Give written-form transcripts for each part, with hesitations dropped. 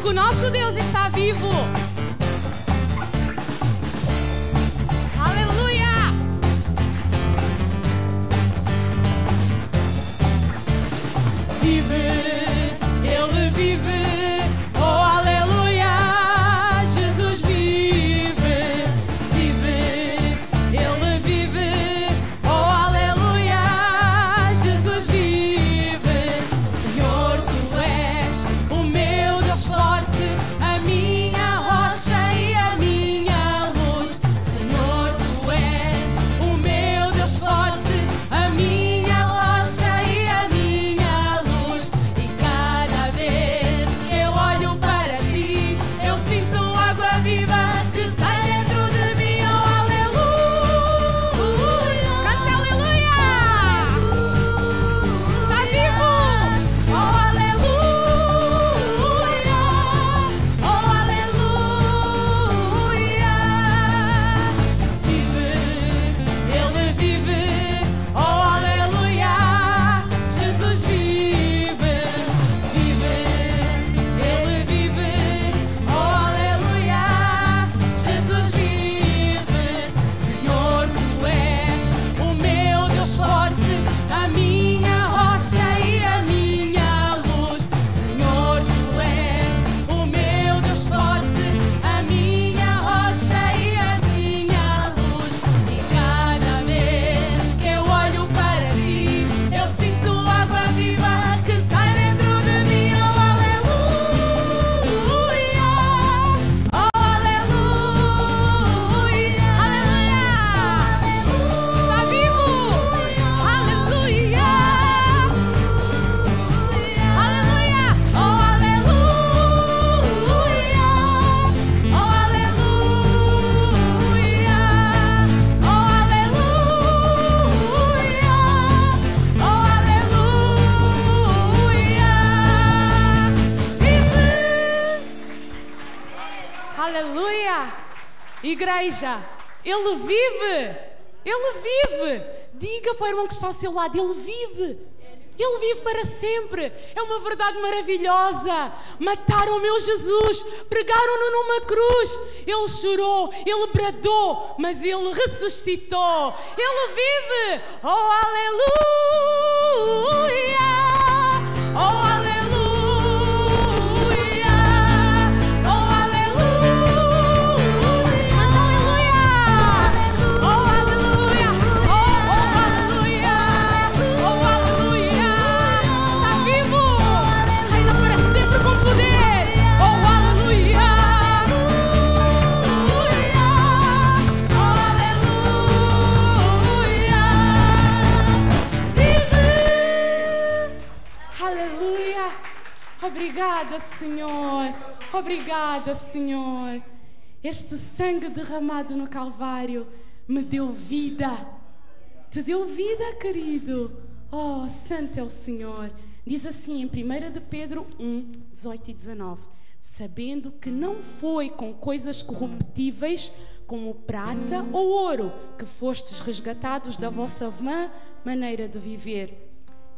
porque o nosso Deus está vivo. Aleluia! Vive, Ele vive. Oh, aleluia! Jesus vive, vive, Ele vive. Oh, aleluia! Jesus vive. Senhor, Tu és o meu Deus forte, a minha rocha e a minha luz. Senhor, Tu és o meu Deus forte, a minha rocha e a minha luz. E cada vez que eu olho para Ti, eu sinto água viva que sai dentro de mim. Oh, aleluia! Canta aleluia! Está vivo! Oh, aleluia! Oh, aleluia! Vive, Ele vive. Oh, aleluia! Jesus vive, vive, Ele vive. Oh, aleluia! Jesus vive. Senhor, Tu és o meu Deus forte, a minha rocha e a minha luz. Senhor, Tu és o meu Deus forte, a minha rocha e a minha luz. E cada vez que eu olho para Ti, eu sinto água viva que sai dentro de mim. Oh, aleluia! Oh, aleluia! Aleluia! Está vivo! Aleluia! Aleluia! Oh, aleluia! Oh, aleluia! Oh, aleluia! Oh, aleluia! Aleluia! Igreja, Ele vive! Ele vive! Diga para o irmão que está ao seu lado, Ele vive! Ele vive para sempre! É uma verdade maravilhosa! Mataram o meu Jesus, pregaram-no numa cruz, Ele chorou, Ele bradou, mas Ele ressuscitou! Ele vive! Oh, aleluia! Oh, aleluia! Oh, aleluia! Aleluia! Oh, aleluia! Oh, aleluia! Oh, aleluia! Está vivo! Reina para sempre com poder! Oh, aleluia! Oh, aleluia! Aleluia! Obrigada, Senhor. Obrigada, Senhor. Este sangue derramado no Calvário me deu vida. Te deu vida, querido. Oh, santo é o Senhor. Diz assim em 1 de Pedro 1, 18 e 19. Sabendo que não foi com coisas corruptíveis como prata ou ouro que fostes resgatados da vossa vã maneira de viver,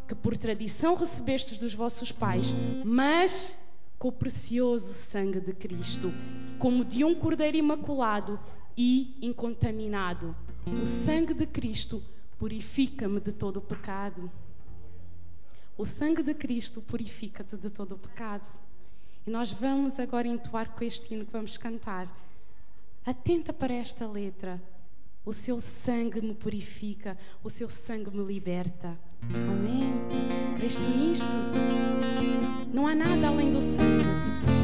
que por tradição recebestes dos vossos pais, mas com o precioso sangue de Cristo, como de um cordeiro imaculado e incontaminado. O sangue de Cristo purifica-me de todo o pecado. O sangue de Cristo purifica-te de todo o pecado. E nós vamos agora entoar com este hino que vamos cantar. Atenta para esta letra. O seu sangue me purifica, o seu sangue me liberta. Amém? Creste nisto? Não há nada além do sangue,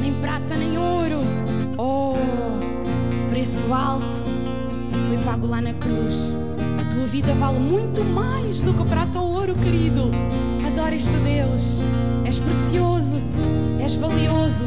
nem prata nem ouro. Oh, preço alto foi pago lá na cruz. A tua vida vale muito mais do que prata ou ouro, querido. Adora este Deus. És precioso, és valioso.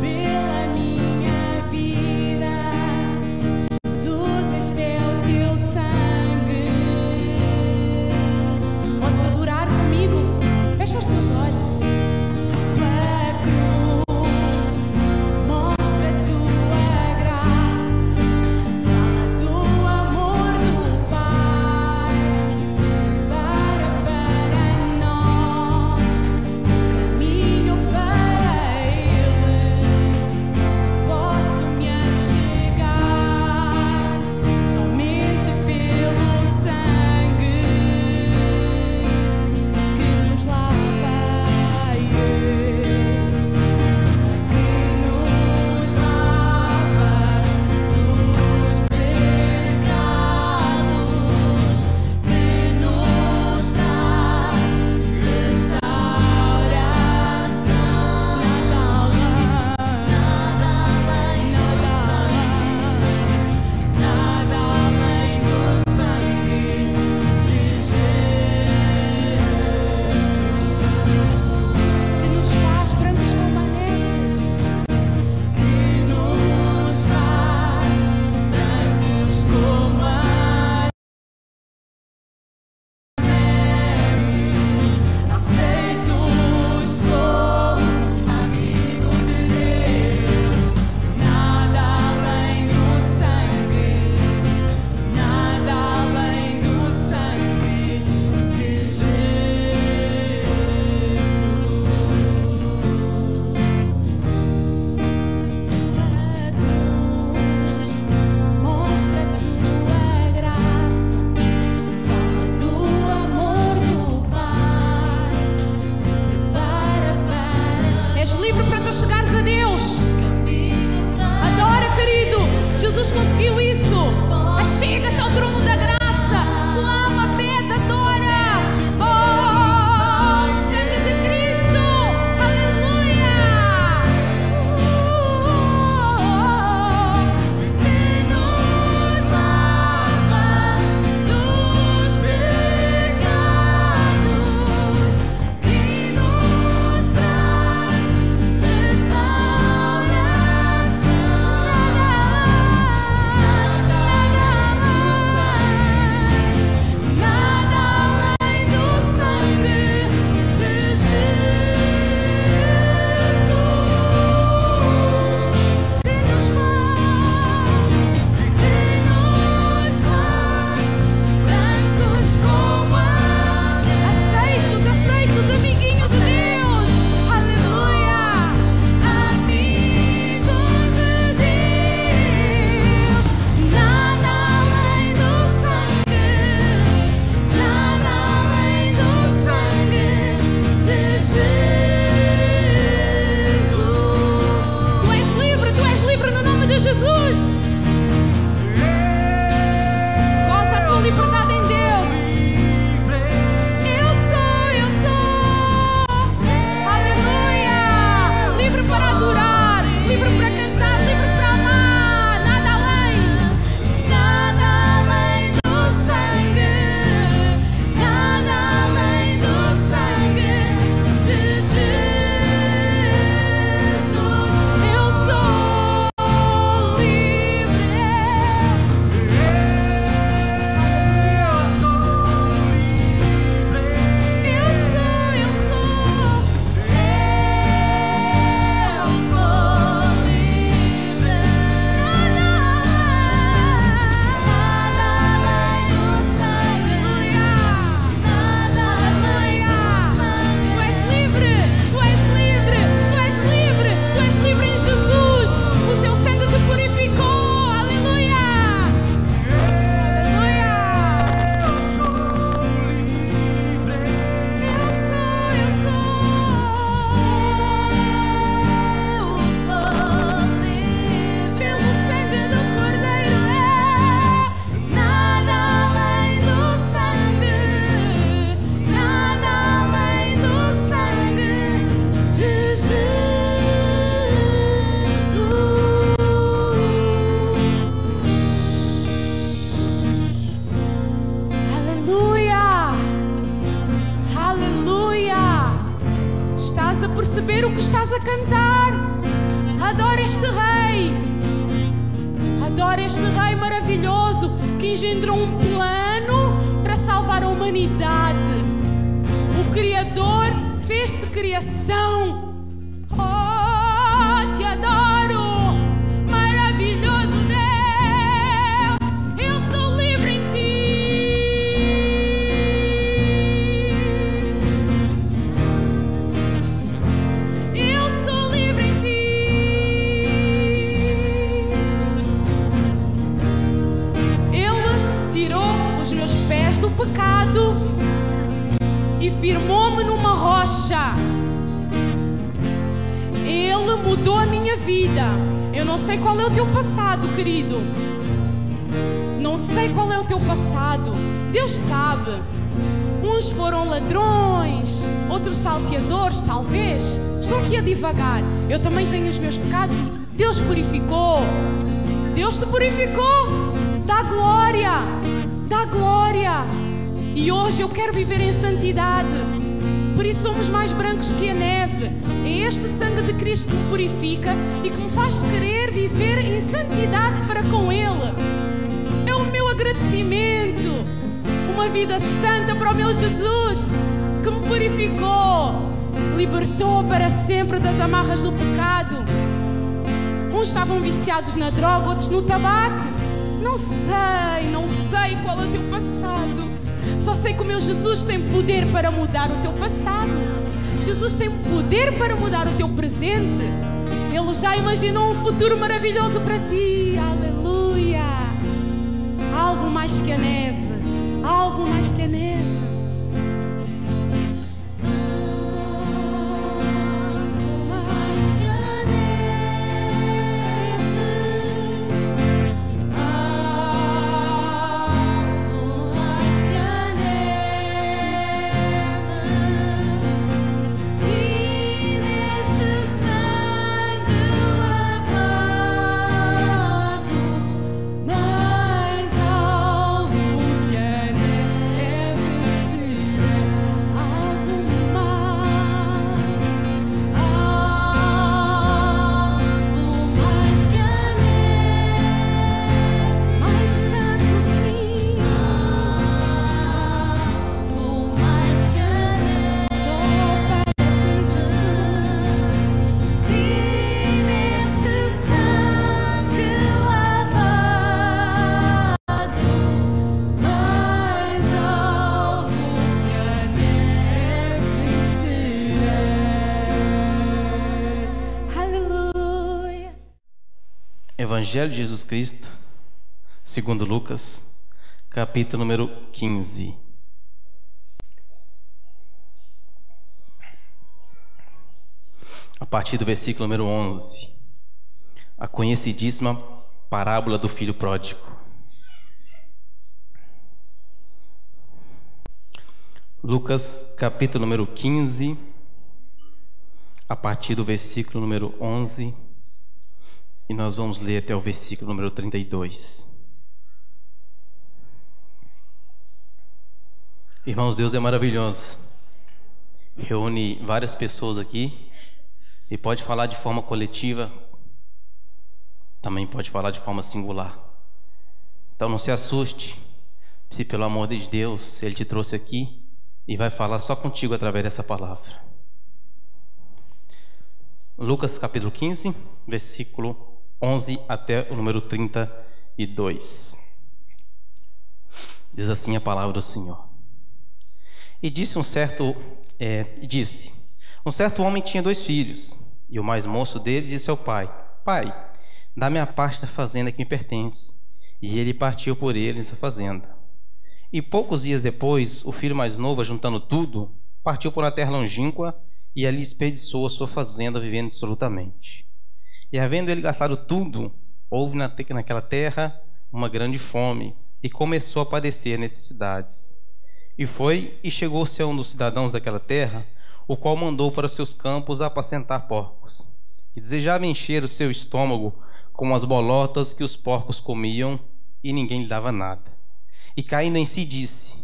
Pela minha vida perceber o que estás a cantar. Adora este Rei. Adora este Rei maravilhoso que engendrou um plano para salvar a humanidade. O Criador fez-te criação. Oh, te adoro, maravilhoso Deus. Eu sou livre em ti. Eu sou livre em ti. Ele tirou os meus pés do pecado e firmou-me numa rocha. Ele mudou a minha vida. Eu não sei qual é o teu passado, querido. Não sei qual é o teu passado. Deus sabe. Uns foram ladrões, outros salteadores, talvez. Estou aqui a divagar. Eu também tenho os meus pecados. Deus purificou. Deus te purificou. Dá glória. Dá glória. E hoje eu quero viver em santidade. Por isso somos mais brancos que a neve. É este sangue de Cristo que me purifica e que me faz querer viver em santidade para com Ele. É o meu agradecimento. Uma vida santa para o meu Jesus, que me purificou, libertou para sempre das amarras do pecado. Uns estavam viciados na droga, outros no tabaco. Não sei qual é o teu passado. Só sei que o meu Jesus tem poder para mudar o teu passado. Jesus tem poder para mudar o teu presente. Ele já imaginou um futuro maravilhoso para ti. Aleluia. Algo mais que a neve. Algo mais que a neve. Evangelho de Jesus Cristo, segundo Lucas, capítulo número 15. A partir do versículo número 11. A conhecidíssima parábola do filho pródigo. Lucas, capítulo número 15, a partir do versículo número 11. E nós vamos ler até o versículo número 32. Irmãos, Deus é maravilhoso. Reúne várias pessoas aqui e pode falar de forma coletiva, também pode falar de forma singular. Então não se assuste se pelo amor de Deus Ele te trouxe aqui e vai falar só contigo através dessa palavra. Lucas capítulo 15, versículo 11 até o número 32. Diz assim a palavra do Senhor. E disse um certo homem tinha 2 filhos, e o mais moço dele disse ao pai: Pai, dá-me a parte da fazenda que me pertence. E ele partiu por eles a fazenda. E poucos dias depois, o filho mais novo, juntando tudo, partiu por uma terra longínqua e ali desperdiçou a sua fazenda, vivendo dissolutamente. E havendo ele gastado tudo, houve naquela terra uma grande fome, e começou a padecer necessidades. E foi e chegou-se a um dos cidadãos daquela terra, o qual mandou para os seus campos apacentar porcos. E desejava encher o seu estômago com as bolotas que os porcos comiam, e ninguém lhe dava nada. E caindo em si disse: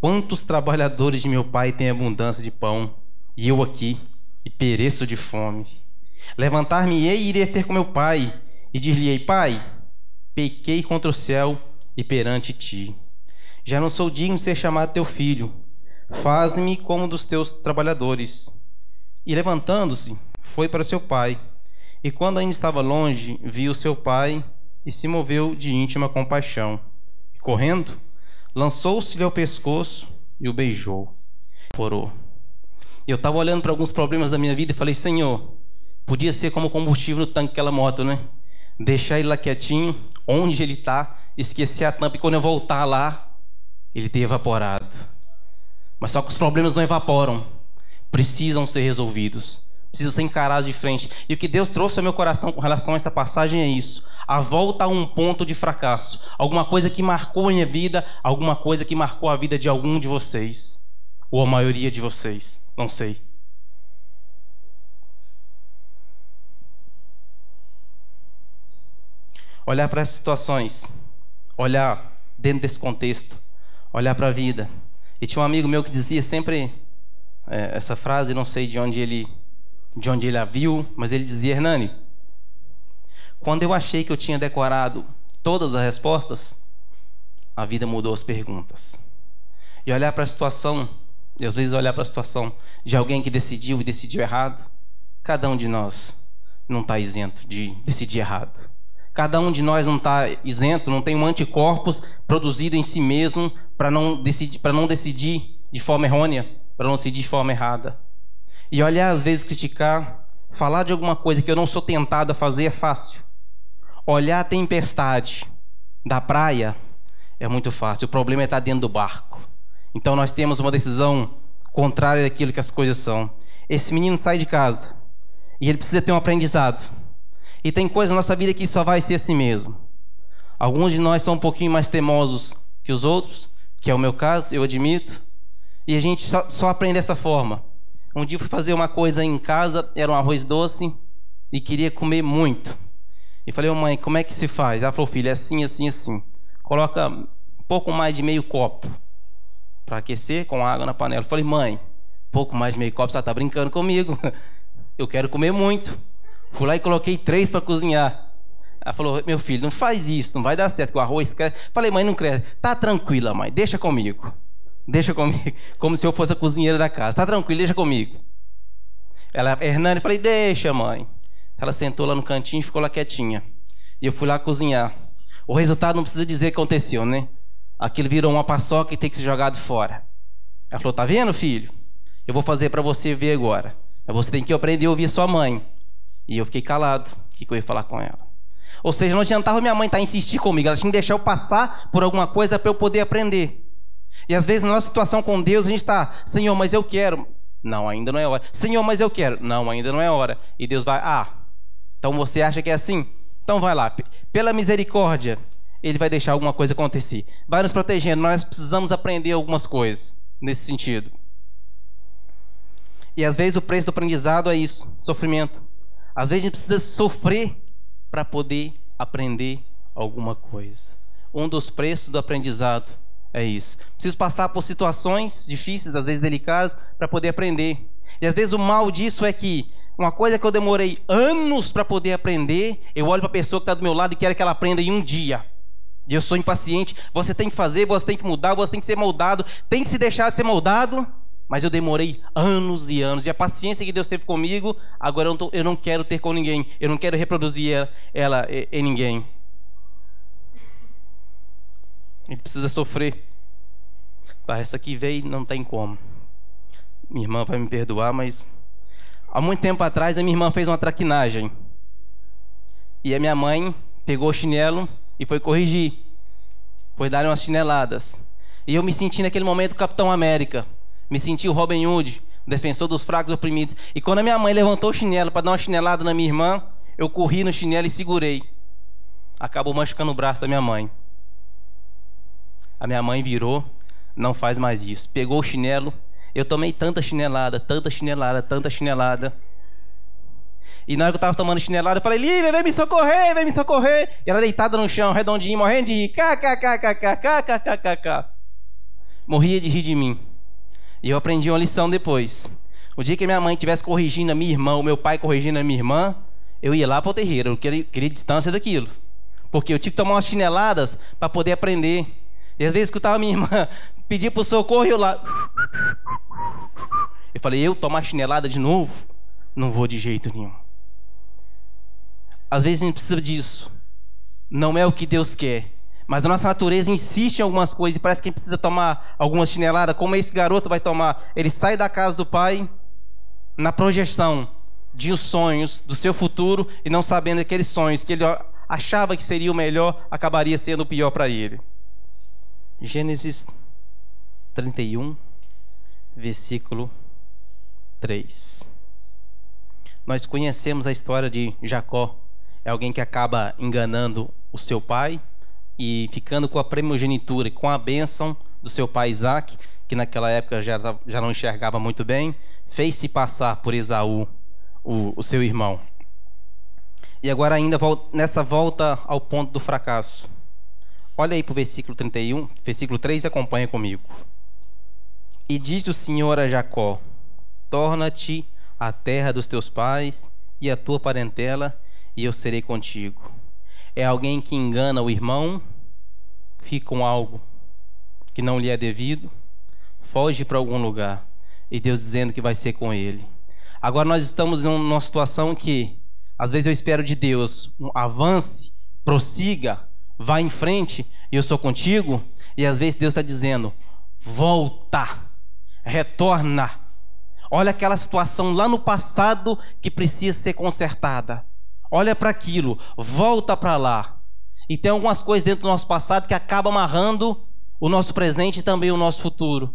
Quantos trabalhadores de meu pai têm abundância de pão, e eu aqui e pereço de fome. Levantar-me-ei e irei ter com meu pai, e dir-lhe-ei: Pai, pequei contra o céu e perante ti. Já não sou digno de ser chamado teu filho. Faz-me como um dos teus trabalhadores. E levantando-se, foi para seu pai. E quando ainda estava longe, viu seu pai e se moveu de íntima compaixão. E correndo, lançou-se-lhe ao pescoço e o beijou. Orou. Eu estava olhando para alguns problemas da minha vida e falei: Senhor, podia ser como combustível no tanque daquela moto, né? Deixar ele lá quietinho, onde ele está, esquecer a tampa, e quando eu voltar lá, ele ter evaporado. Mas só que os problemas não evaporam, precisam ser resolvidos, precisam ser encarados de frente. E o que Deus trouxe ao meu coração com relação a essa passagem é isso: a volta a um ponto de fracasso, alguma coisa que marcou a minha vida, alguma coisa que marcou a vida de algum de vocês, ou a maioria de vocês, não sei. Olhar para essas situações, olhar dentro desse contexto, olhar para a vida. E tinha um amigo meu que dizia sempre essa frase, não sei de onde ele a viu, mas ele dizia: Hernani, quando eu achei que eu tinha decorado todas as respostas, a vida mudou as perguntas. E olhar para a situação, e às vezes olhar para a situação de alguém que decidiu e decidiu errado, cada um de nós não está isento de decidir errado. Cada um de nós não está isento, não tem um anticorpos produzido em si mesmo para não decidir de forma errônea, para não decidir de forma errada. E olhar, às vezes, criticar, falar de alguma coisa que eu não sou tentado a fazer é fácil. Olhar a tempestade da praia é muito fácil. O problema é estar dentro do barco. Então nós temos uma decisão contrária daquilo que as coisas são. Esse menino sai de casa e ele precisa ter um aprendizado. E tem coisa na nossa vida que só vai ser assim mesmo. Alguns de nós são um pouquinho mais teimosos que os outros, que é o meu caso, eu admito. E a gente só aprende dessa forma. Um dia eu fui fazer uma coisa em casa, era um arroz doce, e queria comer muito. E falei: mãe, como é que se faz? Ela falou: filho, é assim, assim, assim. Coloca um pouco mais de meio copo para aquecer com água na panela. Eu falei: mãe, pouco mais de meio copo, você está brincando comigo? Eu quero comer muito. Fui lá e coloquei 3 para cozinhar. Ela falou: meu filho, não faz isso, não vai dar certo, que o arroz cresce. Falei: mãe, não cresce. Tá tranquila, mãe, deixa comigo. Deixa comigo. Como se eu fosse a cozinheira da casa. Tá tranquilo, deixa comigo. Ela, Hernani, falei: deixa, mãe. Ela sentou lá no cantinho e ficou lá quietinha. E eu fui lá cozinhar. O resultado não precisa dizer o que aconteceu, né? Aquilo virou uma paçoca e tem que ser jogado fora. Ela falou: tá vendo, filho? Eu vou fazer para você ver agora. Mas você tem que aprender a ouvir sua mãe. E eu fiquei calado. O que eu ia falar com ela? Ou seja, não adiantava minha mãe insistir comigo. Ela tinha que deixar eu passar por alguma coisa para eu poder aprender. E às vezes na nossa situação com Deus a gente está: Senhor, mas eu quero. Não, ainda não é hora. Senhor, mas eu quero. Não, ainda não é hora. E Deus vai: então você acha que é assim? Então vai lá. Pela misericórdia, Ele vai deixar alguma coisa acontecer. Vai nos protegendo. Nós precisamos aprender algumas coisas nesse sentido. E às vezes o preço do aprendizado é isso: sofrimento. Às vezes a gente precisa sofrer para poder aprender alguma coisa. Um dos preços do aprendizado é isso. Preciso passar por situações difíceis, às vezes delicadas, para poder aprender. E às vezes o mal disso é que uma coisa que eu demorei anos para poder aprender, eu olho para a pessoa que está do meu lado e quero que ela aprenda em um dia. E eu sou impaciente. Você tem que fazer, você tem que mudar, você tem que ser moldado, tem que se deixar ser moldado. Mas eu demorei anos e anos. E a paciência que Deus teve comigo, agora eu não quero ter com ninguém. Eu não quero reproduzir ela em ninguém. Ele precisa sofrer. Essa aqui veio, não tem como. Minha irmã vai me perdoar, mas há muito tempo atrás a minha irmã fez uma traquinagem. E a minha mãe pegou o chinelo e foi corrigir. Foi dar umas chineladas. E eu me senti naquele momento o Capitão América. Me senti o Robin Hood, defensor dos fracos e oprimidos. E quando a minha mãe levantou o chinelo para dar uma chinelada na minha irmã, eu corri no chinelo e segurei. Acabou machucando o braço da minha mãe. A minha mãe virou: não faz mais isso. Pegou o chinelo. Eu tomei tanta chinelada, tanta chinelada, tanta chinelada. E na hora que eu estava tomando chinelada, eu falei: Lívia, vem me socorrer, vem me socorrer. E ela deitada no chão, redondinha, morrendo de rir. Morria de rir de mim. E eu aprendi uma lição depois. O dia que minha mãe estivesse corrigindo a minha irmã, o meu pai corrigindo a minha irmã, eu ia lá para o terreiro, eu queria distância daquilo. Porque eu tinha que tomar umas chineladas para poder aprender. E às vezes escutava a minha irmã pedir por socorro e eu lá... Eu falei, eu tomar chinelada de novo? Não vou de jeito nenhum. Às vezes a gente precisa disso. Não é o que Deus quer. Mas a nossa natureza insiste em algumas coisas e parece que a gente precisa tomar algumas chineladas, como esse garoto vai tomar. Ele sai da casa do pai na projeção de os sonhos do seu futuro e não sabendo que aqueles sonhos que ele achava que seria o melhor acabaria sendo o pior para ele. Gênesis 31, versículo 3. Nós conhecemos a história de Jacó. É alguém que acaba enganando o seu pai e ficando com a primogenitura, com a bênção do seu pai Isaac, que naquela época já não enxergava muito bem, fez-se passar por Esaú, o seu irmão. E agora ainda nessa volta ao ponto do fracasso. Olha aí para o versículo 31, versículo 3 e acompanha comigo. E disse o Senhor a Jacó: torna-te a terra dos teus pais e a tua parentela, e eu serei contigo. É alguém que engana o irmão, fica com algo que não lhe é devido, foge para algum lugar, e Deus dizendo que vai ser com ele. Agora nós estamos numa situação que às vezes eu espero de Deus avance, prossiga, vá em frente, e eu sou contigo, e às vezes Deus está dizendo: volta, retorna. Olha aquela situação lá no passado que precisa ser consertada. Olha para aquilo, volta para lá. E tem algumas coisas dentro do nosso passado que acabam amarrando o nosso presente e também o nosso futuro.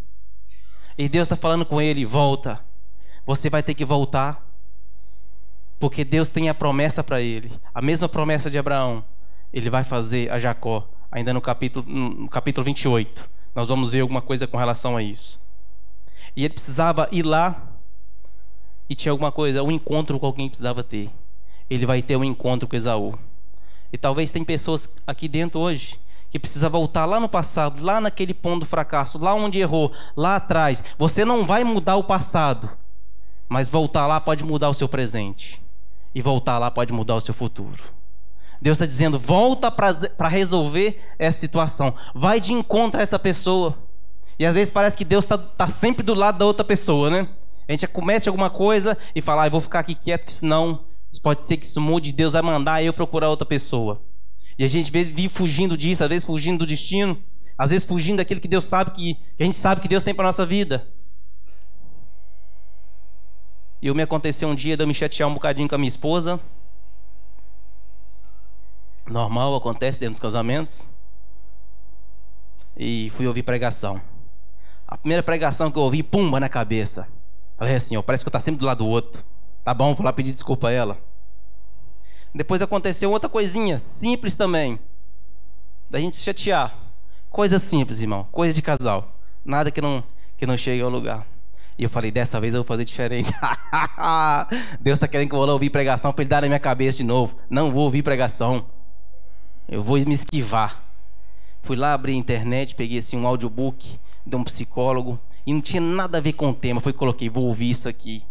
E Deus está falando com ele: volta. Você vai ter que voltar, porque Deus tem a promessa para ele. A mesma promessa de Abraão, ele vai fazer a Jacó, ainda no capítulo 28. Nós vamos ver alguma coisa com relação a isso. E ele precisava ir lá, e tinha alguma coisa, um encontro com alguém precisava ter. Ele vai ter um encontro com Esaú. E talvez tem pessoas aqui dentro hoje que precisa voltar lá no passado, lá naquele ponto do fracasso, lá onde errou, lá atrás. Você não vai mudar o passado, mas voltar lá pode mudar o seu presente, e voltar lá pode mudar o seu futuro. Deus está dizendo: volta para resolver essa situação, vai de encontro a essa pessoa. E às vezes parece que Deus está sempre do lado da outra pessoa, né? A gente comete alguma coisa e fala: eu vou ficar aqui quieto, que senão pode ser que isso mude, Deus vai mandar eu procurar outra pessoa. E a gente vive fugindo disso, às vezes fugindo do destino, às vezes fugindo daquilo que Deus sabe que a gente sabe que Deus tem para nossa vida. E me aconteceu um dia de eu me chatear um bocadinho com a minha esposa. Normal, acontece dentro dos casamentos. E fui ouvir pregação. A primeira pregação que eu ouvi, pumba na cabeça. Falei assim: parece que eu estou sempre do lado do outro. Tá bom, vou lá pedir desculpa a ela. Depois aconteceu outra coisinha simples também, da gente se chatear. Coisa simples, irmão, coisa de casal. Nada que não chegue ao lugar. E eu falei: dessa vez eu vou fazer diferente. Deus está querendo que eu vou lá ouvir pregação para ele dar na minha cabeça de novo. Não vou ouvir pregação, eu vou me esquivar. Fui lá, abri a internet, peguei assim um audiobook de um psicólogo, e não tinha nada a ver com o tema. Fui coloquei: vou ouvir isso aqui.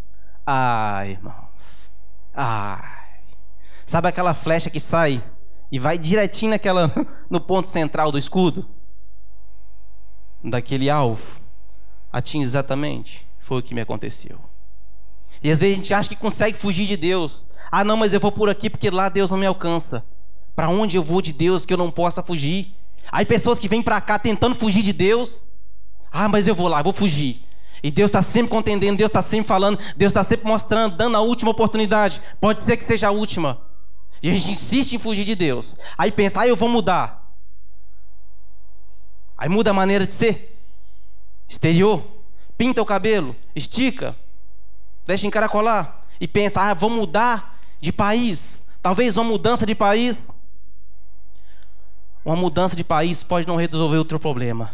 Ai, irmãos, ai. Sabe aquela flecha que sai e vai direitinho no ponto central do escudo? Daquele alvo. Atinge exatamente. Foi o que me aconteceu. E às vezes a gente acha que consegue fugir de Deus. Ah, não, mas eu vou por aqui porque lá Deus não me alcança. Para onde eu vou de Deus que eu não possa fugir? Aí pessoas que vêm para cá tentando fugir de Deus. Ah, mas eu vou lá, vou fugir. E Deus está sempre contendendo, Deus está sempre falando, Deus está sempre mostrando, dando a última oportunidade. Pode ser que seja a última. E a gente insiste em fugir de Deus. Aí pensa: eu vou mudar. Aí muda a maneira de ser. Exterior. Pinta o cabelo, estica, deixa encaracolar. E pensa: vou mudar de país. Talvez uma mudança de país. Uma mudança de país pode não resolver outro problema.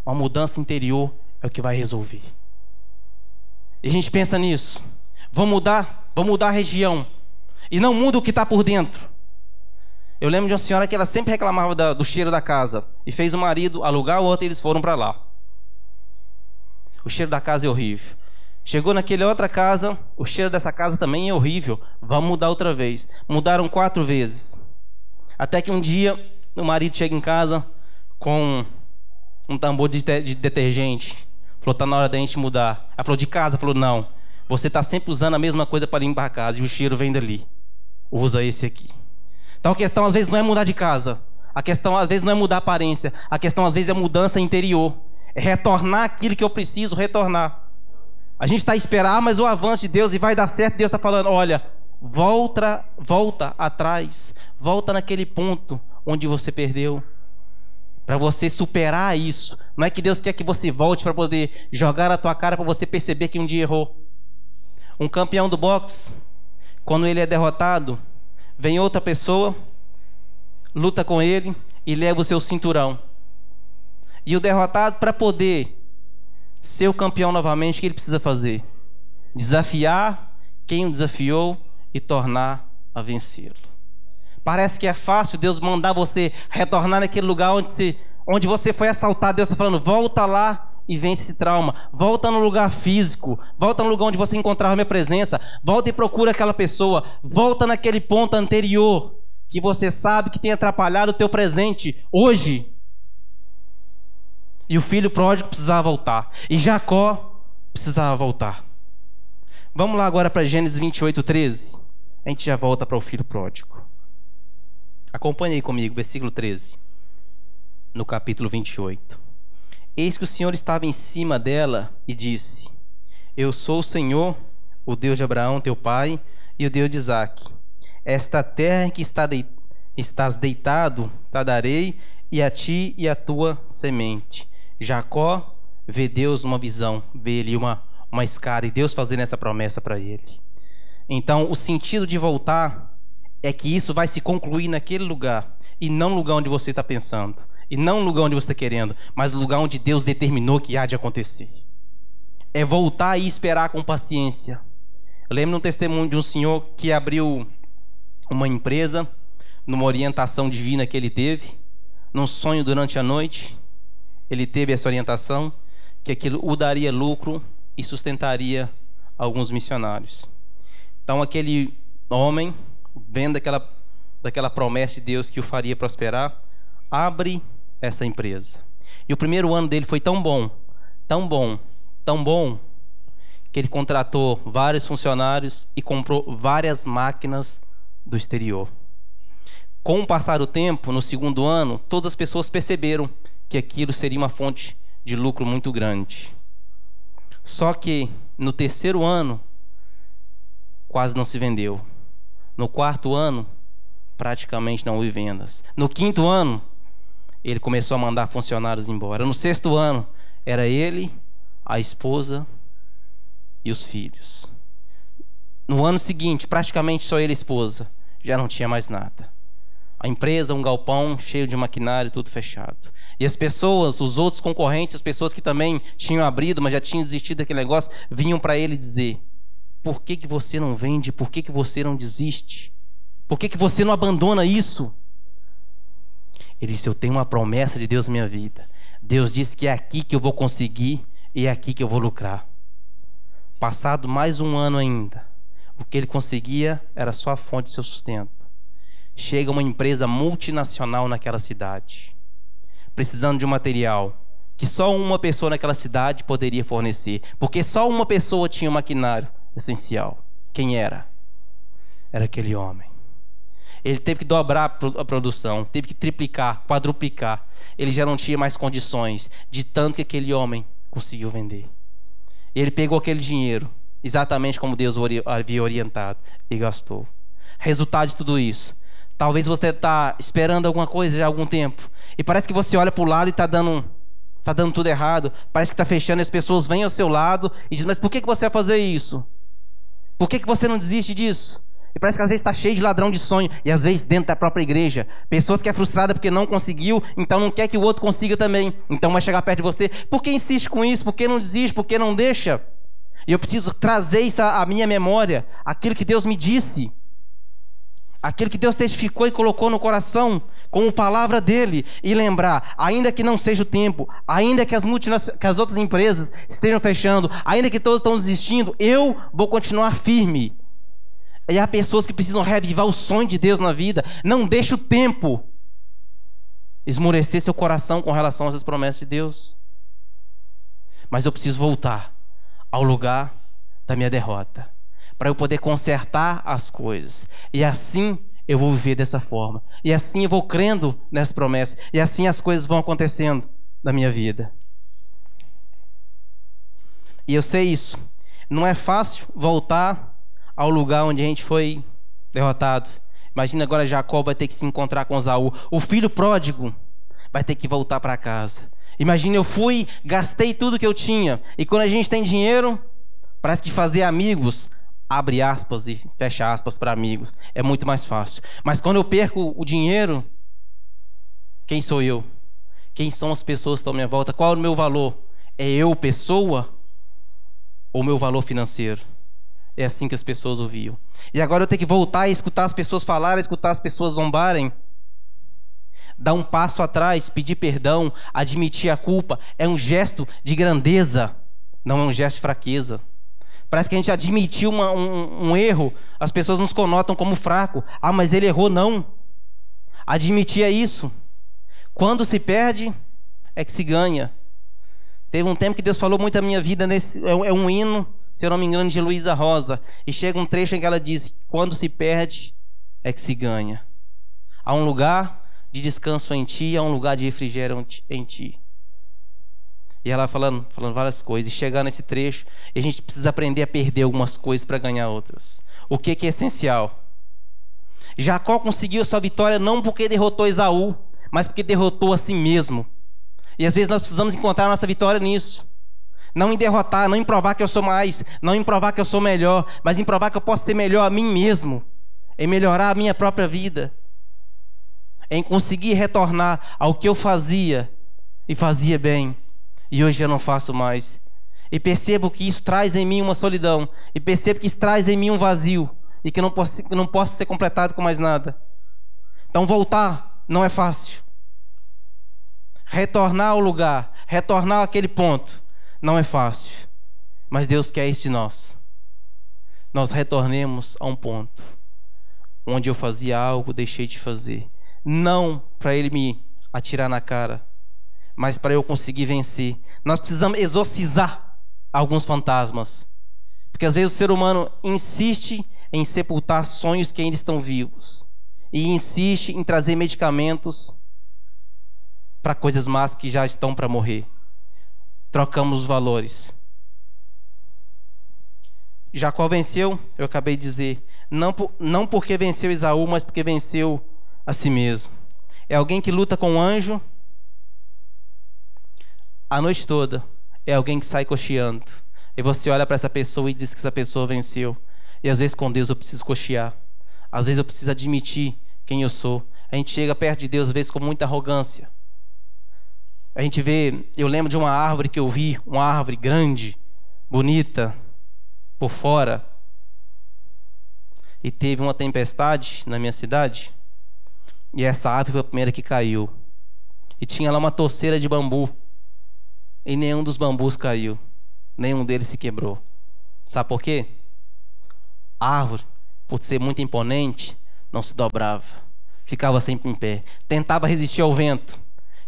Uma mudança interior é o que vai resolver. E a gente pensa nisso. Vou mudar a região. E não muda o que está por dentro. Eu lembro de uma senhora que ela sempre reclamava do cheiro da casa. E fez o marido alugar o outro e eles foram para lá. O cheiro da casa é horrível. Chegou naquela outra casa, o cheiro dessa casa também é horrível. Vamos mudar outra vez. Mudaram 4 vezes. Até que um dia, o marido chega em casa com um tambor de detergente. Falou, tá na hora da gente mudar. Ela falou, de casa? Falou, não. Você tá sempre usando a mesma coisa para limpar a casa e o cheiro vem dali. Usa esse aqui. Então a questão às vezes não é mudar de casa. A questão às vezes não é mudar a aparência. A questão às vezes é mudança interior. É retornar aquilo que eu preciso retornar. A gente está a esperar, mas o avanço de Deus e vai dar certo. Deus está falando, olha, volta atrás. Volta naquele ponto onde você perdeu. Para você superar isso. Não é que Deus quer que você volte para poder jogar na tua cara para você perceber que um dia errou. Um campeão do boxe, quando ele é derrotado, vem outra pessoa, luta com ele e leva o seu cinturão. E o derrotado, para poder ser o campeão novamente, o que ele precisa fazer? Desafiar quem o desafiou e tornar a vencê-lo. Parece que é fácil Deus mandar você retornar naquele lugar onde você foi assaltado. Deus está falando, volta lá e vence esse trauma. Volta no lugar físico. Volta no lugar onde você encontrava a minha presença. Volta e procura aquela pessoa. Volta naquele ponto anterior que você sabe que tem atrapalhado o teu presente hoje. E o filho pródigo precisava voltar. E Jacó precisava voltar. Vamos lá agora para Gênesis 28:13. A gente já volta para o filho pródigo. Acompanhe aí comigo, versículo 13. No capítulo 28. Eis que o Senhor estava em cima dela e disse: Eu sou o Senhor, o Deus de Abraão, teu pai, e o Deus de Isaque. Esta terra em que estás deitado, te darei, e a ti e a tua semente. Jacó vê Deus uma visão, vê ali uma escada, e Deus fazendo essa promessa para ele. Então, o sentido de voltar é que isso vai se concluir naquele lugar, e não no lugar onde você está pensando, e não no lugar onde você está querendo, mas no lugar onde Deus determinou que há de acontecer. É voltar e esperar com paciência. Eu lembro um testemunho de um senhor que abriu uma empresa, numa orientação divina que ele teve, num sonho durante a noite. Ele teve essa orientação, que aquilo o daria lucro e sustentaria alguns missionários. Então aquele homem, vendo daquela promessa de Deus que o faria prosperar, abre essa empresa. E o primeiro ano dele foi tão bom, que ele contratou vários funcionários e comprou várias máquinas do exterior. Com o passar do tempo, no segundo ano, todas as pessoas perceberam que aquilo seria uma fonte de lucro muito grande. Só que no terceiro ano, quase não se vendeu. No quarto ano, praticamente não houve vendas. No quinto ano, ele começou a mandar funcionários embora. No sexto ano, era ele, a esposa e os filhos. No ano seguinte, praticamente só ele e a esposa. Já não tinha mais nada. A empresa, um galpão cheio de maquinário, tudo fechado. E as pessoas, os outros concorrentes, as pessoas que também tinham abrido, mas já tinham desistido daquele negócio, vinham para ele dizer: por que você não vende? Por que você não desiste? Por que você não abandona isso? Ele disse: eu tenho uma promessa de Deus na minha vida. Deus disse que é aqui que eu vou conseguir e é aqui que eu vou lucrar. Passado mais um ano ainda, o que ele conseguia era só a fonte de seu sustento. Chega uma empresa multinacional naquela cidade, precisando de um material que só uma pessoa naquela cidade poderia fornecer, porque só uma pessoa tinha o maquinário essencial. Quem era? Era aquele homem. Ele teve que dobrar a produção, teve que triplicar, quadruplicar. Ele já não tinha mais condições, de tanto que aquele homem conseguiu vender. Ele pegou aquele dinheiro, exatamente como Deus havia orientado, e gastou. Resultado de tudo isso: talvez você está esperando alguma coisa já há algum tempo, e parece que você olha para o lado e está dando tudo errado. Parece que está fechando, e as pessoas vêm ao seu lado e dizem: mas por que você vai fazer isso? Por que você não desiste disso? E parece que às vezes está cheio de ladrão de sonho. E às vezes dentro da própria igreja, pessoas que é frustrada porque não conseguiu, então não quer que o outro consiga também. Então vai chegar perto de você: por que insiste com isso? Por que não desiste? Por que não deixa? E eu preciso trazer isso à minha memória, aquilo que Deus me disse, aquilo que Deus testificou e colocou no coração, como palavra dele e lembrar, ainda que não seja o tempo, ainda que as outras empresas estejam fechando, ainda que todos estão desistindo, eu vou continuar firme. E há pessoas que precisam reavivar o sonho de Deus na vida. Não deixe o tempo esmorecer seu coração com relação às promessas de Deus. Mas eu preciso voltar ao lugar da minha derrota, para eu poder consertar as coisas. E assim eu vou viver dessa forma. E assim eu vou crendo nessas promessas. E assim as coisas vão acontecendo na minha vida. E eu sei isso. Não é fácil voltar ao lugar onde a gente foi derrotado. Imagina agora Jacó vai ter que se encontrar com Esaú. O filho pródigo vai ter que voltar para casa. Imagina, eu fui, gastei tudo que eu tinha. E quando a gente tem dinheiro, parece que fazer amigos, abre aspas e fecha aspas para amigos, é muito mais fácil. Mas quando eu perco o dinheiro, quem sou eu? Quem são as pessoas que estão à minha volta? Qual é o meu valor? É eu, pessoa? Ou meu valor financeiro? É assim que as pessoas ouviam. E agora eu tenho que voltar e escutar as pessoas falarem, escutar as pessoas zombarem. Dar um passo atrás, pedir perdão, admitir a culpa. É um gesto de grandeza, não é um gesto de fraqueza. Parece que a gente admitiu um erro, as pessoas nos conotam como fraco. Ah, mas ele errou, não. Admitir é isso. Quando se perde, é que se ganha. Teve um tempo que Deus falou muito a minha vida, é um hino, se eu não me engano, de Luísa Rosa. E chega um trecho em que ela diz: quando se perde, é que se ganha. Há um lugar de descanso em ti, há um lugar de refrigério em ti. E ela falando várias coisas. E chegar nesse trecho, e a gente precisa aprender a perder algumas coisas para ganhar outras. O que é essencial? Jacó conseguiu sua vitória não porque derrotou Esaú, mas porque derrotou a si mesmo. E às vezes nós precisamos encontrar a nossa vitória nisso. Não em derrotar, não em provar que eu sou mais, não em provar que eu sou melhor, mas em provar que eu posso ser melhor a mim mesmo, em melhorar a minha própria vida, em conseguir retornar ao que eu fazia e fazia bem, e hoje eu não faço mais. E percebo que isso traz em mim uma solidão, e percebo que isso traz em mim um vazio, e que não posso ser completado com mais nada. Então voltar não é fácil. Retornar ao lugar, retornar àquele ponto, não é fácil. Mas Deus quer isso de nós. Nós retornemos a um ponto onde eu fazia algo, deixei de fazer. Não para Ele me atirar na cara, mas para eu conseguir vencer. Nós precisamos exorcizar alguns fantasmas. Porque às vezes o ser humano insiste em sepultar sonhos que ainda estão vivos. E insiste em trazer medicamentos para coisas más que já estão para morrer. Trocamos os valores. Jacó venceu, eu acabei de dizer, não porque venceu Esaú, mas porque venceu a si mesmo. É alguém que luta com o anjo a noite toda. É alguém que sai cocheando. E você olha para essa pessoa e diz que essa pessoa venceu. E às vezes com Deus eu preciso cochear. Às vezes eu preciso admitir quem eu sou. A gente chega perto de Deus às vezes com muita arrogância. A gente vê, eu lembro de uma árvore que eu vi, uma árvore grande, bonita, por fora. E teve uma tempestade na minha cidade. E essa árvore foi a primeira que caiu. E tinha lá uma torceira de bambu. E nenhum dos bambus caiu. Nenhum deles se quebrou. Sabe por quê? A árvore, por ser muito imponente, não se dobrava. Ficava sempre em pé. Tentava resistir ao vento.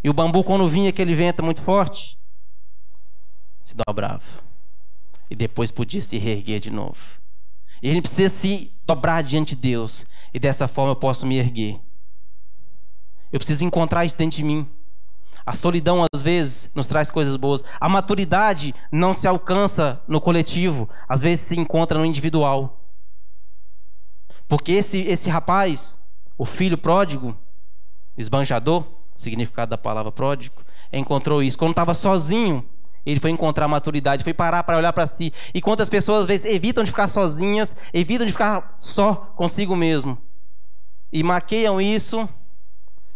E o bambu, quando vinha aquele vento muito forte, se dobrava. E depois podia se reerguer de novo. E a gente precisa se dobrar diante de Deus. E dessa forma eu posso me erguer. Eu preciso encontrar isso dentro de mim. A solidão às vezes nos traz coisas boas. A maturidade não se alcança no coletivo. Às vezes se encontra no individual. Porque esse rapaz, o filho pródigo, esbanjador, significado da palavra pródigo, encontrou isso. Quando estava sozinho, ele foi encontrar maturidade, foi parar para olhar para si. E quantas pessoas às vezes evitam de ficar sozinhas, evitam de ficar só consigo mesmo, e maqueiam isso,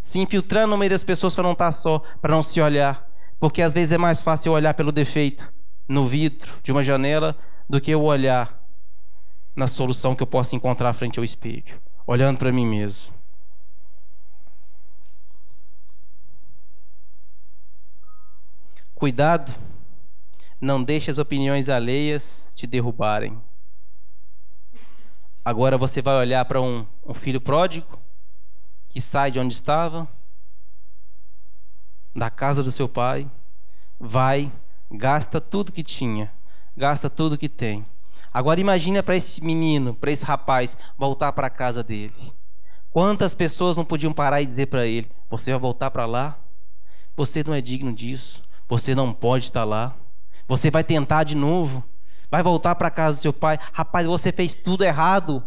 se infiltrando no meio das pessoas para não estar só, para não se olhar. Porque às vezes é mais fácil eu olhar pelo defeito no vidro de uma janela do que eu olhar na solução que eu posso encontrar frente ao espelho, olhando para mim mesmo. Cuidado, não deixe as opiniões alheias te derrubarem. Agora você vai olhar para um filho pródigo que sai de onde estava, da casa do seu pai, vai, gasta tudo que tinha, gasta tudo que tem. Agora imagina para esse menino, para esse rapaz, voltar para a casa dele. Quantas pessoas não podiam parar e dizer para ele: você vai voltar para lá? Você não é digno disso, você não pode estar lá, você vai tentar de novo, vai voltar para a casa do seu pai. Rapaz, você fez tudo errado.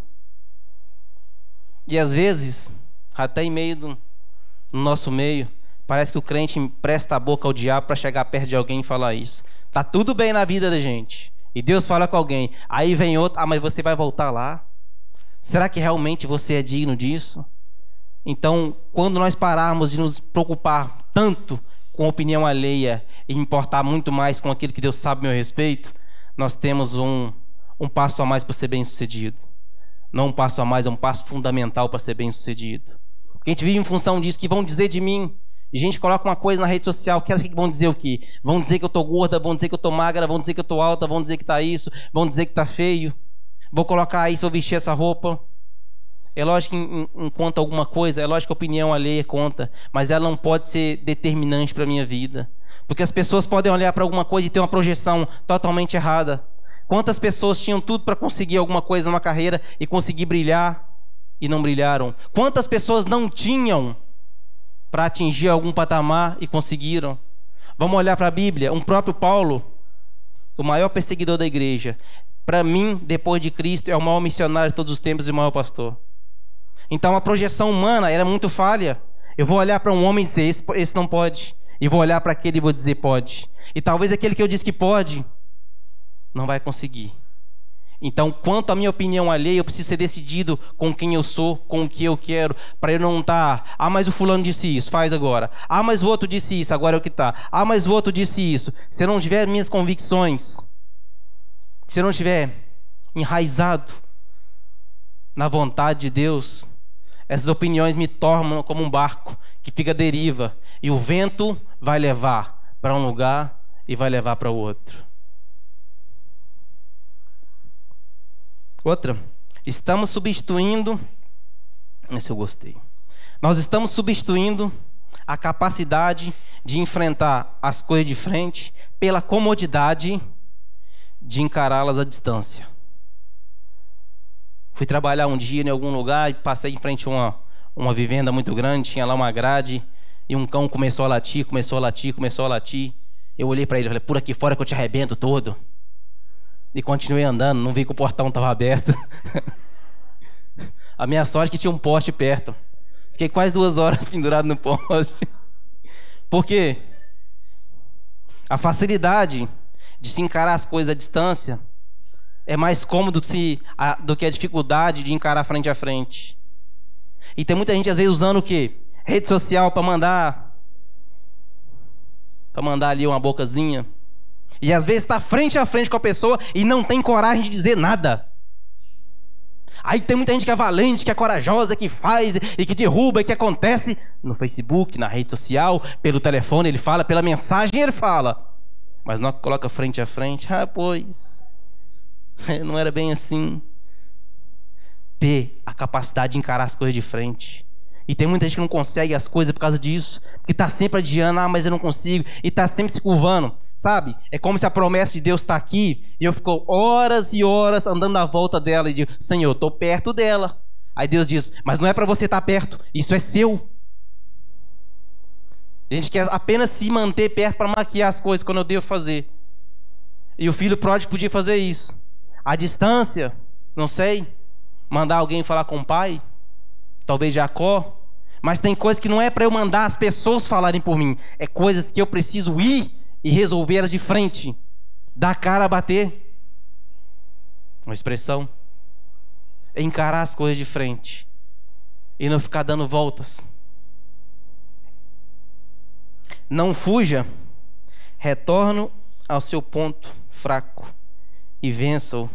E às vezes, até em meio no nosso meio, parece que o crente empresta a boca ao diabo para chegar perto de alguém e falar isso. Tá tudo bem na vida da gente, e Deus fala com alguém, aí vem outro: ah, mas você vai voltar lá? Será que realmente você é digno disso? Então, quando nós pararmos de nos preocupar tanto com a opinião alheia e importar muito mais com aquilo que Deus sabe a meu respeito, nós temos um passo a mais para ser bem sucedido. Não um passo a mais, é um passo fundamental para ser bem sucedido. Porque a gente vive em função disso, que vão dizer de mim. E a gente coloca uma coisa na rede social, que vão dizer o quê? Vão dizer que eu estou gorda, vão dizer que eu estou magra, vão dizer que eu estou alta, vão dizer que está isso, vão dizer que está feio. Vou colocar isso, vou vestir essa roupa. É lógico que conta alguma coisa, é lógico que a opinião alheia conta, mas ela não pode ser determinante para a minha vida. Porque as pessoas podem olhar para alguma coisa e ter uma projeção totalmente errada. Quantas pessoas tinham tudo para conseguir alguma coisa numa carreira e conseguir brilhar e não brilharam? Quantas pessoas não tinham para atingir algum patamar e conseguiram? Vamos olhar para a Bíblia. Um próprio Paulo, o maior perseguidor da igreja, para mim, depois de Cristo, é o maior missionário de todos os tempos e o maior pastor. Então a projeção humana ela é muito falha. Eu vou olhar para um homem e dizer: esse não pode. E vou olhar para aquele e vou dizer: pode. E talvez aquele que eu disse que pode não vai conseguir. Então, quanto à minha opinião alheia, eu preciso ser decidido com quem eu sou, com o que eu quero, para eu não estar: ah, mas o fulano disse isso, faz agora. Ah, mas o outro disse isso, agora é o que está. Ah, mas o outro disse isso. Se eu não tiver minhas convicções, se eu não tiver enraizado na vontade de Deus, essas opiniões me tornam como um barco que fica à deriva, e o vento vai levar para um lugar e vai levar para o outro. Outra, estamos substituindo, esse eu gostei. Nós estamos substituindo a capacidade de enfrentar as coisas de frente pela comodidade de encará-las à distância. Fui trabalhar um dia em algum lugar e passei em frente a uma vivenda muito grande, tinha lá uma grade, e um cão começou a latir. Eu olhei para ele e falei: por aqui fora que eu te arrebento todo. E continuei andando, não vi que o portão estava aberto. A minha sorte é que tinha um poste perto. Fiquei quase 2 horas pendurado no poste. Por quê? A facilidade de se encarar as coisas à distância é mais cômodo do que a dificuldade de encarar frente a frente. E tem muita gente às vezes usando o quê? Rede social para mandar ali uma bocazinha. E às vezes está frente a frente com a pessoa e não tem coragem de dizer nada. Aí tem muita gente que é valente, que é corajosa, que faz e que derruba e que acontece no Facebook, na rede social, pelo telefone ele fala, pela mensagem ele fala. Mas não coloca frente a frente. Ah, pois não era bem assim. Ter a capacidade de encarar as coisas de frente. E tem muita gente que não consegue as coisas por causa disso, porque está sempre adiando: ah, mas eu não consigo, e está sempre se curvando. Sabe? É como se a promessa de Deus está aqui e eu fico horas e horas andando à volta dela e digo: Senhor, eu estou perto dela. Aí Deus diz: mas não é para você estar perto, isso é seu. A gente quer apenas se manter perto para maquiar as coisas quando eu devo fazer. E o filho pródigo podia fazer isso. A distância, não sei, mandar alguém falar com o pai, talvez Jacó. Mas tem coisas que não é para eu mandar as pessoas falarem por mim, é coisas que eu preciso ir e resolver elas de frente, dar cara a bater. Uma expressão. Encarar as coisas de frente e não ficar dando voltas. Não fuja, retorne ao seu ponto fraco e vença-o.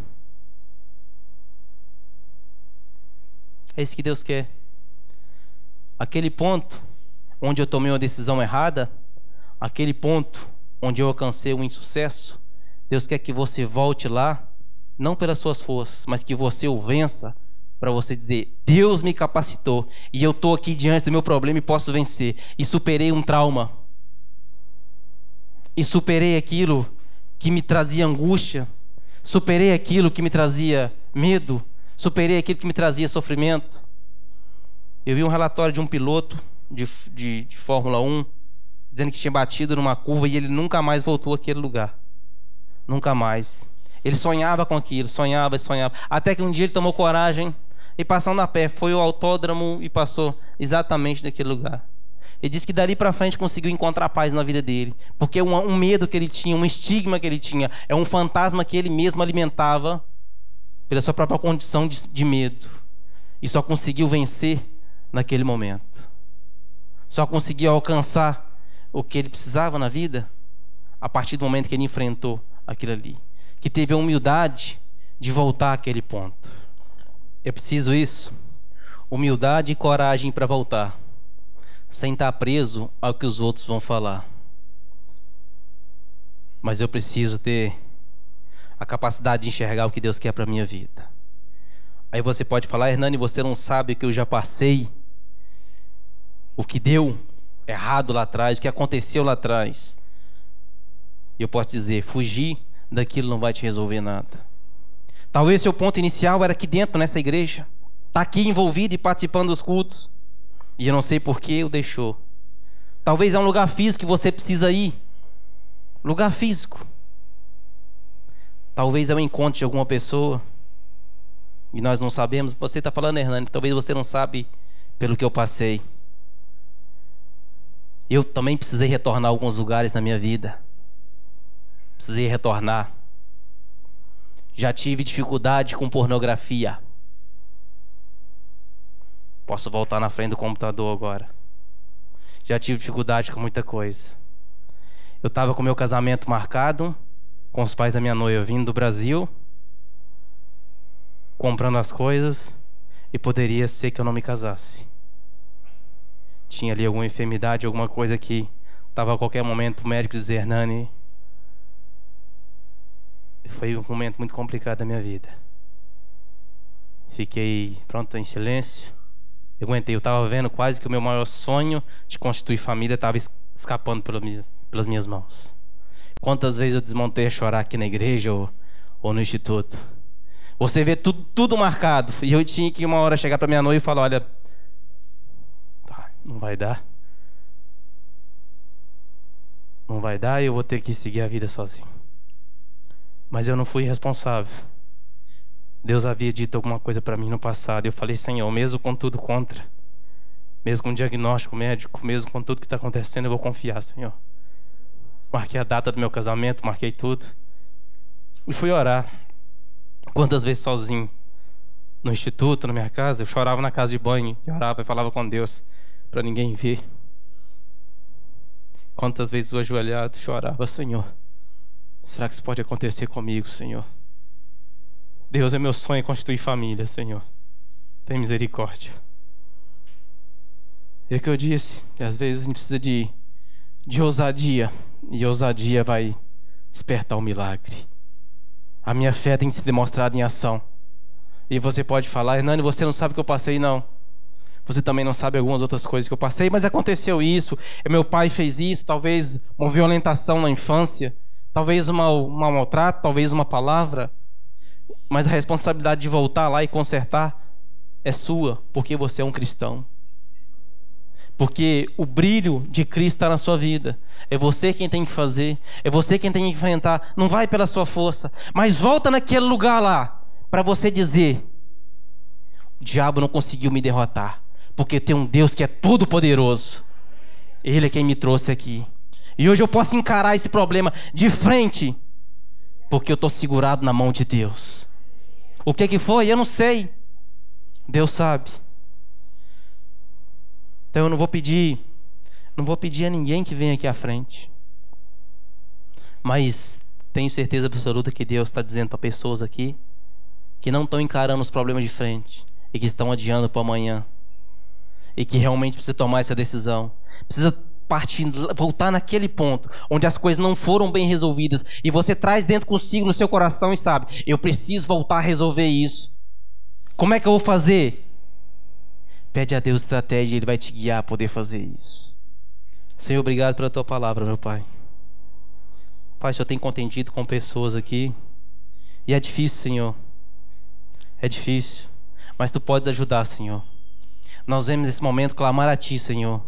É isso que Deus quer. Aquele ponto onde eu tomei uma decisão errada, aquele ponto onde eu alcancei um insucesso, Deus quer que você volte lá, não pelas suas forças, mas que você o vença, para você dizer: Deus me capacitou e eu estou aqui diante do meu problema e posso vencer. E superei um trauma. E superei aquilo que me trazia angústia. Superei aquilo que me trazia medo. Superei aquilo que me trazia sofrimento. Eu vi um relatório de um piloto de Fórmula 1 dizendo que tinha batido numa curva e ele nunca mais voltou àquele lugar. Nunca mais. Ele sonhava com aquilo, sonhava. Até que um dia ele tomou coragem e, passando a pé, foi ao autódromo e passou exatamente naquele lugar. Ele disse que dali para frente conseguiu encontrar paz na vida dele, porque um medo que ele tinha, um estigma que ele tinha, é um fantasma que ele mesmo alimentava pela sua própria condição de medo. E só conseguiu vencer naquele momento. Só conseguiu alcançar o que ele precisava na vida a partir do momento que ele enfrentou aquilo ali, que teve a humildade de voltar àquele ponto. É preciso isso, humildade e coragem para voltar, sem estar preso ao que os outros vão falar. Mas eu preciso ter a capacidade de enxergar o que Deus quer para a minha vida. Aí você pode falar: Hernani, você não sabe o que eu já passei, o que deu errado lá atrás, o que aconteceu lá atrás. E eu posso dizer: fugir daquilo não vai te resolver nada. Talvez seu ponto inicial era aqui dentro, nessa igreja, tá aqui envolvido e participando dos cultos, e eu não sei por que o deixou. Talvez é um lugar físico que você precisa ir. Lugar físico. Talvez é um encontro de alguma pessoa e nós não sabemos. Você está falando, Hernani, talvez você não sabe pelo que eu passei. Eu também precisei retornar a alguns lugares na minha vida. Precisei retornar. Já tive dificuldade com pornografia. Posso voltar na frente do computador agora. Já tive dificuldade com muita coisa. Eu estava com meu casamento marcado, com os pais da minha noiva vindo do Brasil, comprando as coisas, e poderia ser que eu não me casasse. Tinha ali alguma enfermidade, alguma coisa que estava a qualquer momento para o médico dizer: Hernani. Foi um momento muito complicado da minha vida. Fiquei pronto, em silêncio. Eu aguentei, eu estava vendo quase que o meu maior sonho de constituir família estava escapando pelas minhas mãos. Quantas vezes eu desmontei a chorar aqui na igreja ou no instituto. Você vê tudo marcado. E eu tinha que uma hora chegar para minha noiva e falar: olha, não vai dar. Não vai dar e eu vou ter que seguir a vida sozinho. Mas eu não fui responsável. Deus havia dito alguma coisa para mim no passado. Eu falei: Senhor, mesmo com tudo contra, mesmo com o diagnóstico médico, mesmo com tudo que está acontecendo, eu vou confiar, Senhor. Marquei a data do meu casamento, marquei tudo. E fui orar. Quantas vezes sozinho, no instituto, na minha casa, eu chorava na casa de banho, e orava e falava com Deus, para ninguém ver. Quantas vezes eu ajoelhado, chorava: Senhor, será que isso pode acontecer comigo, Senhor? Deus, é meu sonho constituir família, Senhor. Tem misericórdia. É o que eu disse, que às vezes a gente precisa de ousadia, e ousadia vai despertar um milagre. A minha fé tem que ser demonstrada em ação. E você pode falar: Hernani, você não sabe o que eu passei, não. Você também não sabe algumas outras coisas que eu passei, mas aconteceu isso, meu pai fez isso, talvez uma violentação na infância, talvez um maltrato, talvez uma palavra. Mas a responsabilidade de voltar lá e consertar é sua, porque você é um cristão. Porque o brilho de Cristo está na sua vida. É você quem tem que fazer, é você quem tem que enfrentar. Não vai pela sua força, mas volta naquele lugar lá para você dizer: o diabo não conseguiu me derrotar, porque tem um Deus que é todo poderoso. Ele é quem me trouxe aqui. E hoje eu posso encarar esse problema de frente, porque eu estou segurado na mão de Deus. O que foi? Eu não sei. Deus sabe. Então eu não vou pedir a ninguém que venha aqui à frente. Mas tenho certeza absoluta que Deus está dizendo para pessoas aqui que não estão encarando os problemas de frente e que estão adiando para amanhã. E que realmente precisa tomar essa decisão. Precisa partir, voltar naquele ponto onde as coisas não foram bem resolvidas, e você traz dentro consigo, no seu coração, e sabe, eu preciso voltar a resolver isso. Como é que eu vou fazer? Pede a Deus estratégia e Ele vai te guiar a poder fazer isso. Senhor, obrigado pela Tua palavra, meu Pai. Pai, o Senhor tem contendido com pessoas aqui, e é difícil, Senhor. É difícil, mas Tu podes ajudar, Senhor. Nós vemos nesse momento clamar a Ti, Senhor.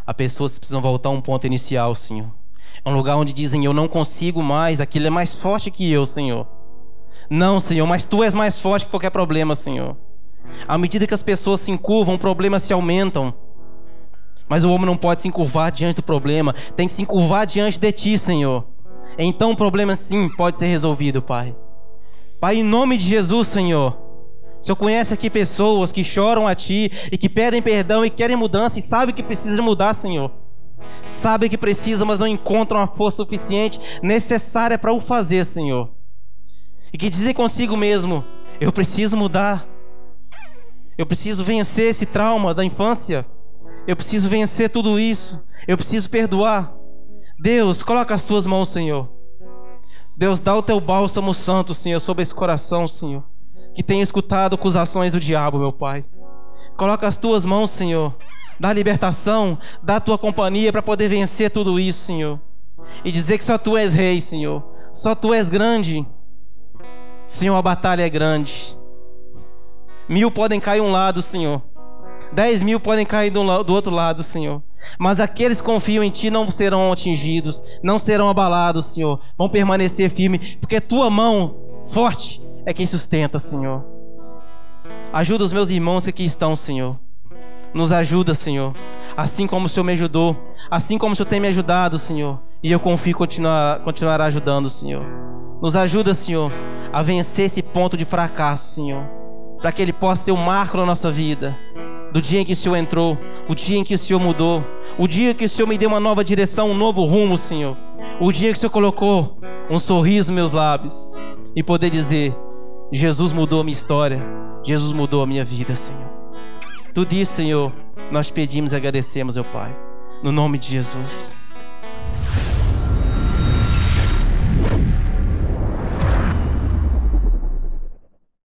Há pessoas que precisam voltar a um ponto inicial, Senhor. É um lugar onde dizem, eu não consigo mais, aquilo é mais forte que eu, Senhor. Não, Senhor, mas Tu és mais forte que qualquer problema, Senhor. À medida que as pessoas se encurvam, problemas se aumentam. Mas o homem não pode se encurvar diante do problema, tem que se encurvar diante de Ti, Senhor. Então o problema sim pode ser resolvido, Pai. Pai, em nome de Jesus, Senhor. O Senhor conhece aqui pessoas que choram a Ti e que pedem perdão e querem mudança e sabem que precisam mudar, Senhor. Sabem que precisam, mas não encontram a força suficiente necessária para o fazer, Senhor. E que dizem consigo mesmo, eu preciso mudar. Eu preciso vencer esse trauma da infância. Eu preciso vencer tudo isso. Eu preciso perdoar. Deus, coloca as Tuas mãos, Senhor. Deus, dá o Teu bálsamo santo, Senhor, sobre esse coração, Senhor, que tem escutado acusações do diabo, meu Pai. Coloca as Tuas mãos, Senhor. Dá libertação, dá a Tua companhia para poder vencer tudo isso, Senhor. E dizer que só Tu és rei, Senhor. Só Tu és grande. Senhor, a batalha é grande. 1000 podem cair um lado, Senhor. 10.000 podem cair do outro lado, Senhor. Mas aqueles que confiam em Ti não serão atingidos, não serão abalados, Senhor. Vão permanecer firmes, porque Tua mão forte é quem sustenta, Senhor. Ajuda os meus irmãos que aqui estão, Senhor. Nos ajuda, Senhor. Assim como o Senhor me ajudou, assim como o Senhor tem me ajudado, Senhor. E eu confio continuar ajudando, Senhor. Nos ajuda, Senhor, a vencer esse ponto de fracasso, Senhor, para que ele possa ser um marco na nossa vida. Do dia em que o Senhor entrou, o dia em que o Senhor mudou, o dia que o Senhor me deu uma nova direção, um novo rumo, Senhor. O dia que o Senhor colocou um sorriso nos meus lábios e poder dizer, Jesus mudou a minha história, Jesus mudou a minha vida, Senhor. Tudo isso, Senhor, nós pedimos e agradecemos, meu Pai, no nome de Jesus.